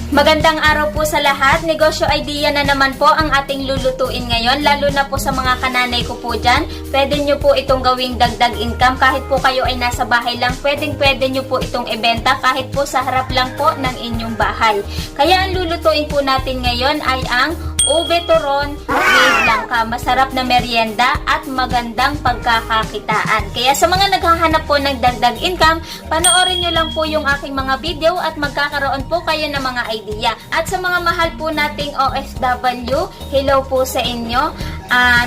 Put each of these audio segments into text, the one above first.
Magandang araw po sa lahat. Negosyo idea na naman po ang ating lulutuin ngayon, lalo na po sa mga kananay ko po dyan. Pwede nyo po itong gawing dagdag income kahit po kayo ay nasa bahay lang. Pwede nyo po itong ibenta kahit po sa harap lang po ng inyong bahay. Kaya ang lulutuin po natin ngayon ay ang ube turon with langka. Masarap na merienda at magandang pagkakakitaan. Kaya sa mga naghahanap po ng dagdag income, panoorin nyo lang po yung aking mga video at magkakaroon po kayo ng mga idea. At sa mga mahal po nating OFW, hello po sa inyo.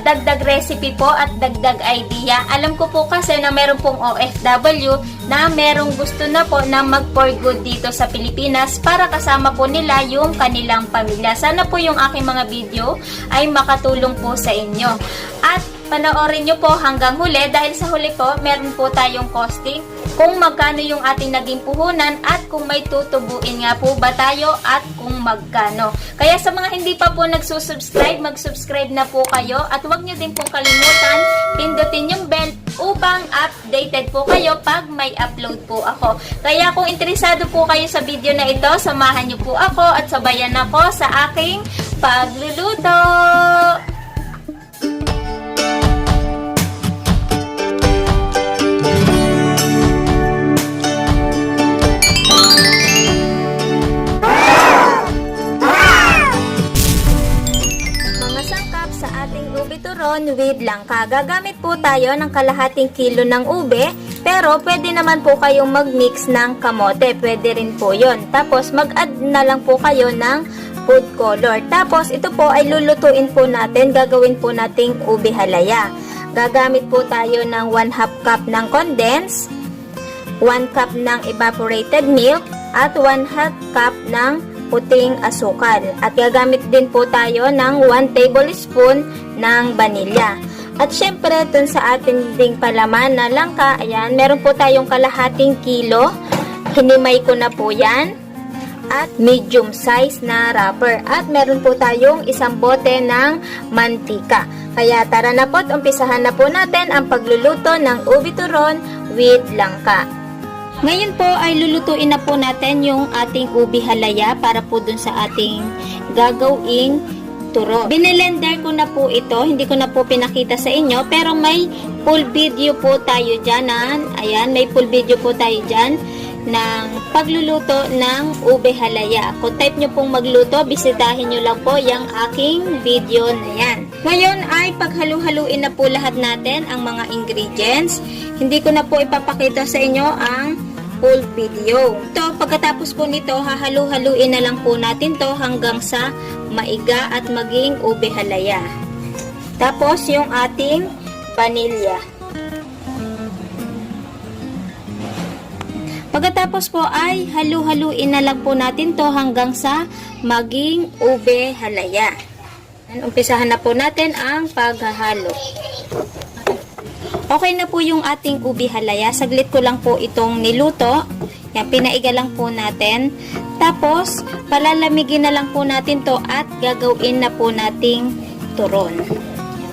Dagdag recipe po at dagdag idea. Alam ko po kasi na meron pong OFW na merong gusto na po na mag for good dito sa Pilipinas para kasama po nila yung kanilang pamilya. Sana po yung aking mga video ay makatulong po sa inyo. At panoorin nyo po hanggang huli dahil sa huli po meron po tayong costing kung magkano yung ating naging puhunan at kung may tutubuin nga po ba tayo at kung magkano. Kaya sa mga hindi pa po nagsusubscribe, mag-subscribe na po kayo at huwag nyo din pong kalimutan pindutin yung bell upang updated po kayo pag may upload po ako. Kaya kung interesado po kayo sa video na ito, samahan nyo po ako at sabayan ako sa aking pagluluto. Turon with langka. Gagamit po tayo ng kalahating kilo ng ube, pero pwede naman po kayong mag-mix ng kamote. Pwede rin po yon. Tapos mag-add na lang po kayo ng food color. Tapos ito po ay lulutuin po natin. Gagawin po nating ube halaya. Gagamit po tayo ng 1/2 cup ng condensed, 1 cup ng evaporated milk, at 1/2 cup ng puting asukal. At gagamit din po tayo ng 1 tablespoon ng vanilya. At syempre, dun sa ating ding palaman na langka, ayan, meron po tayong kalahating kilo. Hinimay ko na po yan. At medium size na wrapper. At meron po tayong isang bote ng mantika. Kaya tara na po at umpisahan na po natin ang pagluluto ng ube turon with langka. Ngayon po ay lulutuin na po natin yung ating ube halaya para po dun sa ating gagawing turon. Binelender ko na po ito, hindi ko na po pinakita sa inyo, pero may full video po tayo dyan. Ayan, may full video po tayo dyan ng pagluluto ng ube halaya. Kung type nyo pong magluto, bisitahin nyo lang po yung aking video na yan. Ngayon ay paghalu-haluin na po lahat natin ang mga ingredients. Hindi ko na po ipapakita sa inyo ang full video. Ito, pagkatapos po nito, hahalu-haluin na lang po natin to hanggang sa maiga at maging ube halaya. Tapos yung ating vanilya. Pagkatapos po ay halu-haluin na lang po natin to hanggang sa maging ube halaya. Umpisahan na po natin ang paghahalo. Okay na po yung ating ube halaya. Saglit ko lang po itong niluto. Yan, pinaiga lang po natin. Tapos, palalamigin na lang po natin to at gagawin na po nating turon.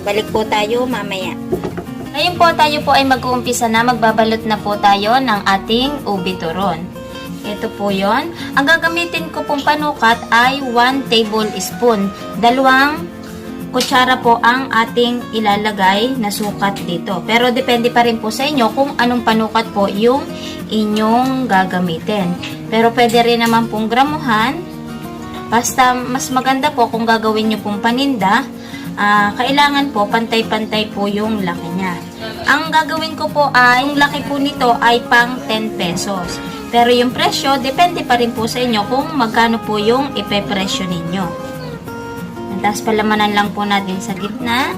Balik po tayo mamaya. Ngayon po tayo po ay mag-uumpisa na. Magbabalot na po tayo ng ating ube turon. Ito po yon. Ang gagamitin ko pong panukat ay 1 tablespoon. 2 kutsara po ang ating ilalagay na sukat dito. Pero depende pa rin po sa inyo kung anong panukat po yung inyong gagamitin. Pero pwede rin naman pong gramuhan. Basta mas maganda po kung gagawin nyo pong paninda, kailangan po pantay-pantay po yung laki niya. Ang gagawin ko po ay, yung laki po nito ay pang 10 pesos. Pero yung presyo, depende pa rin po sa inyo kung magkano po yung ipepresyo ninyo. Tapos palamanan lang po natin sa gitna.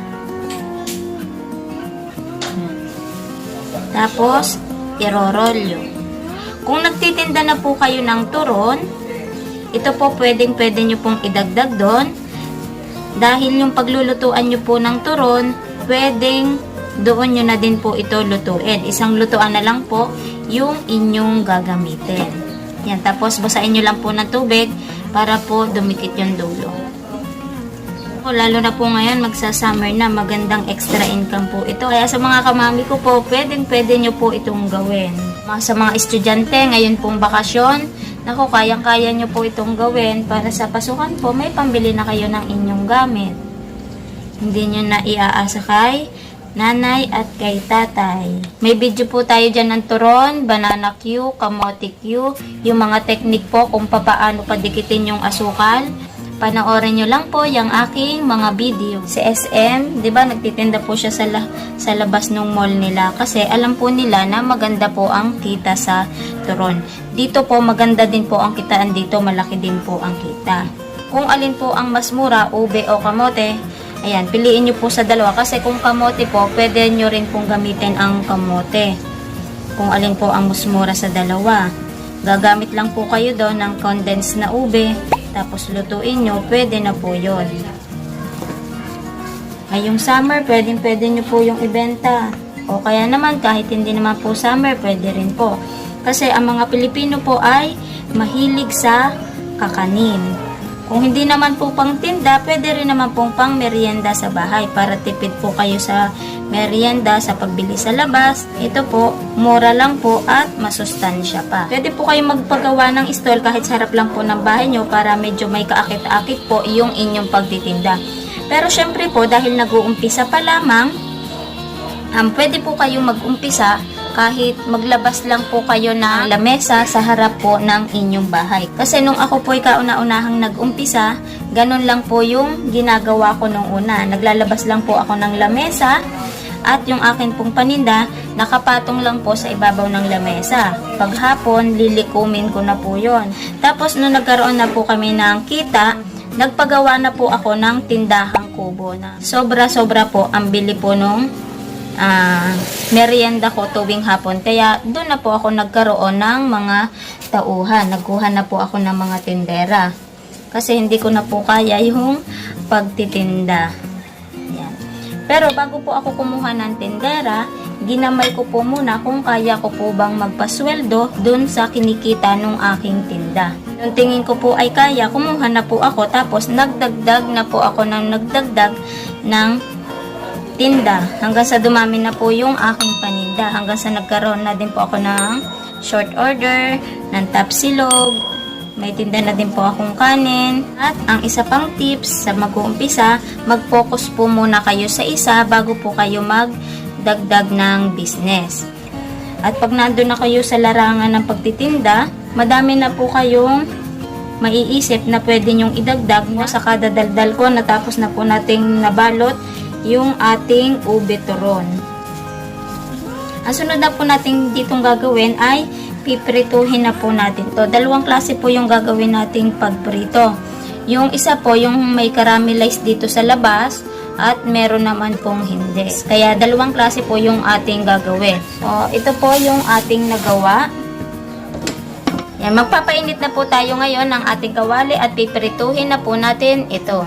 Tapos, irorolyo. Kung nagtitinda na po kayo ng turon, ito po pwede nyo pong idagdag doon. Dahil yung paglulutuan nyo po ng turon, pwedeng doon nyo na din po ito lutuin. Isang lutuan na lang po yung inyong gagamitin. Yan, tapos basahin nyo lang po ng tubig para po dumikit yung dulo. Lalo na po ngayon, magsa-summer na, magandang extra income po ito. Kaya sa mga kamami ko po, pwede nyo po itong gawin. Sa mga estudyante, ngayon pong bakasyon, Naku, kayang-kaya nyo po itong gawin para sa pasukan po, may pambili na kayo ng inyong gamit. Hindi nyo na iaasa kay nanay at kay tatay. May video po tayo dyan ng turon, banana Q, kamote Q, yung mga teknik po kung paano padikitin yung asukal. Panoorin nyo lang po yung aking mga video. Si SM, di ba nagtitinda po siya sa labas ng mall nila kasi alam po nila na maganda po ang kita sa turon. Dito po maganda din po ang kitaan dito, malaki din po ang kita. Kung alin po ang mas mura, ube o kamote, ayan, piliin nyo po sa dalawa kasi kung kamote po, pwede nyo rin pong gamitin ang kamote. Kung alin po ang mas mura sa dalawa. Gagamit lang po kayo doon ng condensed na ube, tapos lutuin nyo, pwede na po yun. Ngayong summer, pwede nyo po yung ibenta. O kaya naman, kahit hindi naman po summer, pwede rin po. Kasi ang mga Pilipino po ay mahilig sa kakanin. Kung hindi naman po pang tinda, pwede rin naman pong pang merienda sa bahay para tipid po kayo sa merienda sa pagbili sa labas. Ito po, mura lang po at masustansya pa. Pwede po kayo magpagawa ng stall kahit sa harap lang po ng bahay nyo para medyo may kaakit-akit po yung inyong pagtitinda. Pero syempre po, dahil nag-uumpisa pa lamang, pwede po kayo mag-umpisa kahit maglabas lang po kayo ng lamesa sa harap po ng inyong bahay. Kasi nung ako po ay kauna-unahang nag-umpisa, ganun lang po yung ginagawa ko nung una. Naglalabas lang po ako ng lamesa at yung akin pong paninda, nakapatong lang po sa ibabaw ng lamesa. Paghapon, lilikumin ko na po yon. Tapos nung nagkaroon na po kami ng kita, nagpagawa na po ako ng tindahang kubo na sobra-sobra po ang bili po nung merienda ko tuwing hapon. Kaya doon na po ako nagkaroon ng mga tauhan. Nagkuha na po ako ng mga tindera. Kasi hindi ko na po kaya yung pagtitinda. Yan. Pero bago po ako kumuha ng tindera, ginamay ko po muna kung kaya ko po bang magpasweldo doon sa kinikita ng aking tinda. Nung tingin ko po ay kaya, kumuha na po ako. Tapos nagdagdag na po ako ng tinda hanggang sa dumami na po yung aking paninda, hanggang sa nagkaroon na din po ako ng short order, ng tapsilog, may tinda na din po akong kanin. At ang isa pang tips sa mag-uumpisa, mag-focus po muna kayo sa isa bago po kayo magdagdag ng business. At pag nandun na kayo sa larangan ng pagtitinda, madami na po kayong maiisip na pwede nyong idagdag mo sa kada daldal ko. Natapos na po nating nabalot yung ating ube turon. Ang sunod na po natin ditong gagawin ay piprituhin na po natin to. Dalawang klase po yung gagawin nating pagprito. Yung isa po yung may caramelize dito sa labas at meron naman pong hindi. Kaya dalawang klase po yung ating gagawin. So, ito po yung ating nagawa. Yan, magpapainit na po tayo ngayon ng ating kawali at piprituhin na po natin ito.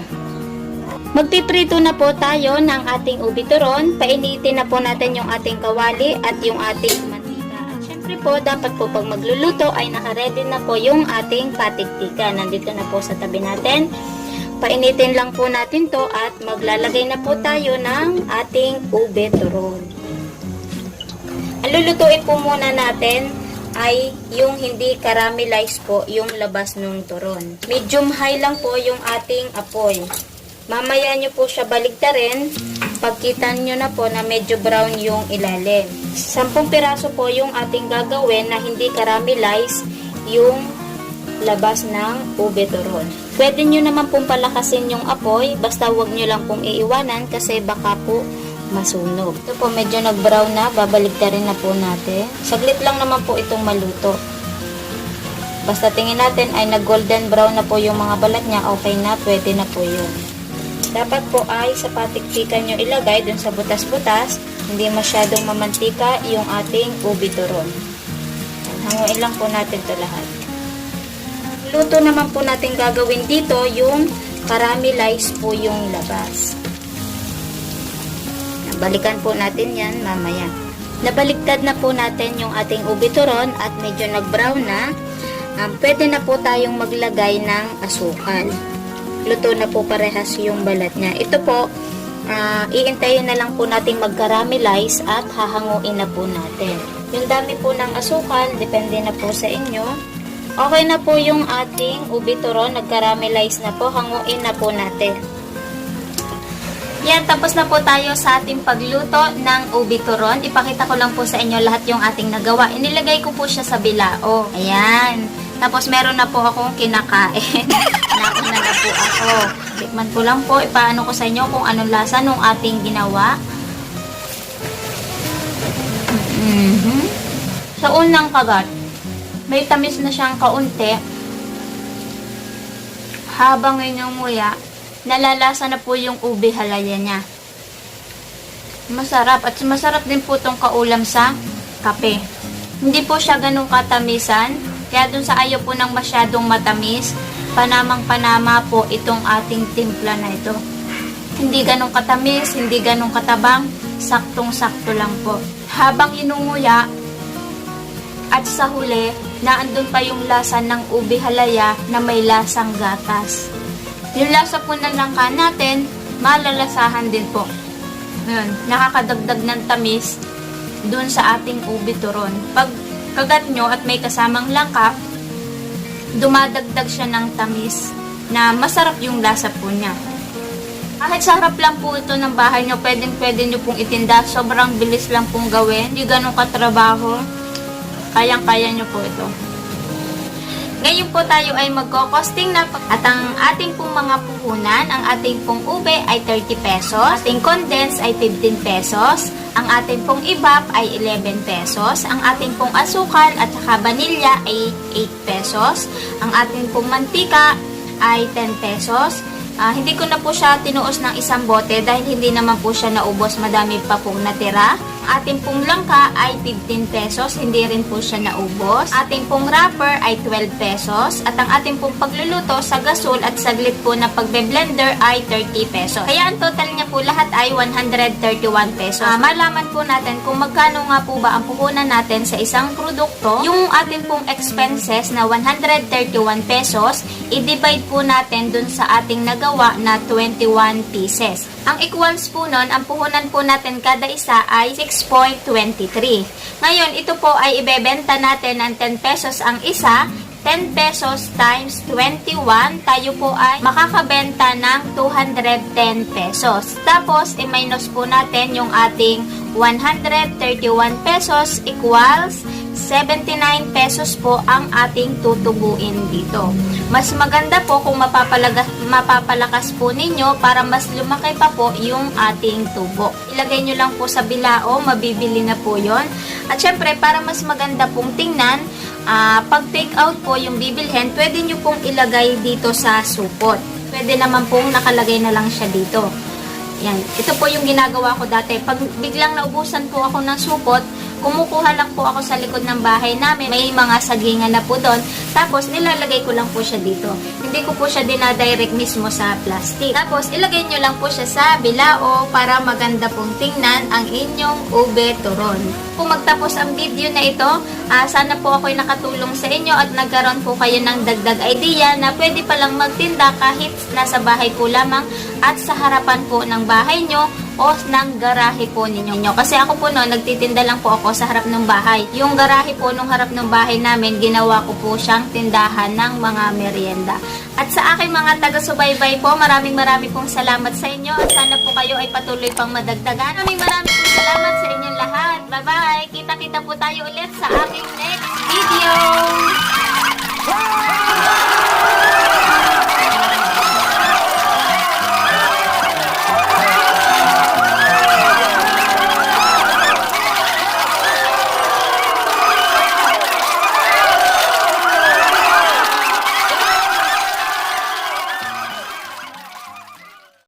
Magpiprito na po tayo ng ating ube turon. Painitin na po natin yung ating kawali at yung ating mantika. At syempre po, dapat po pag magluluto ay nakaready na po yung ating patiktika. Nandito na po sa tabi natin. Painitin lang po natin to at maglalagay na po tayo ng ating ube turon. Ang lulutuin po muna natin ay yung hindi caramelize po yung labas ng turon. Medium high lang po yung ating apoy. Mamaya nyo po siya baligtarin pagkita nyo na po na medyo brown yung ilalim. 10 piraso po yung ating gagawin na hindi caramelize yung labas ng ube turon. Pwede nyo naman pong palakasin yung apoy, basta wag nyo lang pong iiwanan kasi baka po masunog. Ito po medyo nag-brown na, babaligtarin na po natin. Saglit lang naman po itong maluto. Basta tingin natin ay nag-golden brown na po yung mga balat niya, okay na, pwede na po yun. Dapat po ay sa patiktikan nyo ilagay dun sa butas-butas, hindi masyadong mamantika yung ating ube turon. Hanguin lang po natin to lahat. Luto naman po natin gagawin dito yung caramelize po yung labas. Balikan po natin yan mamaya. Nabaliktad na po natin yung ating ube turon at medyo nag-brown na. Pwede na po tayong maglagay ng asukal. Luto na po parehas yung balat niya. Ito po, iintayin na lang po natin mag-caramelize at hahanguin na po natin. Yung dami po ng asukal, depende na po sa inyo. Okay na po yung ating ube turon. Nag-caramelize na po. Hanguin na po natin. Yan, tapos na po tayo sa ating pagluto ng ube turon. Ipakita ko lang po sa inyo lahat yung ating nagawa. Inilagay ko po siya sa bilao. Ayan. Tapos meron na po akong kinakain. Nauna na po ako. Tikman ko lang po. Ipaano ko sa inyo kung anong lasa nung ating ginawa. Sa unang kagat, may tamis na siyang kaunti. Habang inumuya, nalalasa na po yung ube halaya niya. Masarap. At masarap din po itong kaulam sa kape. Hindi po siya ganun katamisan. Kaya dun sa ayaw po ng masyadong matamis, panamang-panama po itong ating timpla na ito. Hindi ganun katamis, hindi ganun katabang, saktong-sakto lang po. Habang inunguya, at sa huli, naandun pa yung lasa ng ube halaya na may lasang gatas. Yung lasa po ng langka natin, malalasahan din po. Ayan, nakakadagdag ng tamis dun sa ating ube turon. Pag kagat nyo at may kasamang langka, dumadagdag siya ng tamis na masarap yung lasa po niya. Kahit sa harap lang po ito ng bahay nyo, pwede nyo pong itinda. Sobrang bilis lang pong gawin. Hindi ganun katrabaho. Kayang-kaya nyo po ito. Ngayon po tayo ay magkokosting na at ang ating pong mga puhunan, ang ating pong ube ay 30 pesos, ating condense ay 15 pesos, ang ating pong ibap ay 11 pesos, ang ating pong asukal at saka vanilya ay 8 pesos, ang ating pong mantika ay 10 pesos. Hindi ko na po siya tinuos ng isang bote dahil hindi naman po siya naubos, madami pa pong natira. Ating pong langka ay 15 pesos, hindi rin po siya naubos. Ating pong wrapper ay 12 pesos at ang ating pong pagluluto sa gasol at saglit po na pagbe-blender ay 30 pesos. Kaya ang total niya po lahat ay 131 pesos. Malaman po natin kung magkano nga po ba ang puhunan natin sa isang produkto. Yung ating pong expenses na 131 pesos, i-divide po natin dun sa ating nagawa na 21 pieces. Ang equals po nun, ang puhunan po natin kada isa ay 6.23. Ngayon, ito po ay ibebenta natin ng 10 pesos ang isa. 10 pesos times 21, tayo po ay makakabenta ng 210 pesos. Tapos, i-minus po natin yung ating 131 pesos equals 79 pesos po ang ating tutubuin dito. Mas maganda po kung mapapalakas po ninyo para mas lumaki pa po yung ating tubo. Ilagay nyo lang po sa bilao, mabibili na po yon. At syempre, para mas maganda pong tingnan, pag take out po yung bibilhin, pwede nyo pong ilagay dito sa supot. Pwede naman pong nakalagay na lang siya dito. Yan. Ito po yung ginagawa ko dati. Pag biglang naubusan po ako ng supot, kumukuha lang po ako sa likod ng bahay namin. May mga sagingan na po doon. Tapos, nilalagay ko lang po siya dito. Hindi ko po siya dinadirect mismo sa plastic. Tapos, ilagay nyo lang po siya sa bilao para maganda pong tingnan ang inyong ube turon. Kung magtapos ang video na ito, sana po ako'y nakatulong sa inyo at nagkaroon po kayo ng dagdag idea na pwede palang magtinda kahit nasa bahay po lamang at sa harapan po ng bahay nyo o ng garahe po ninyo. Kasi ako po no, nagtitinda lang po ako sa harap ng bahay. Yung garahe po nung harap ng bahay namin, ginawa ko po siyang tindahan ng mga merienda. At sa aking mga taga-subaybay po, maraming pong salamat sa inyo at sana po kayo ay patuloy pang madagdagan. Maraming pong salamat sa inyong lahat. Bye-bye! Kita-kita po tayo ulit sa aking next video!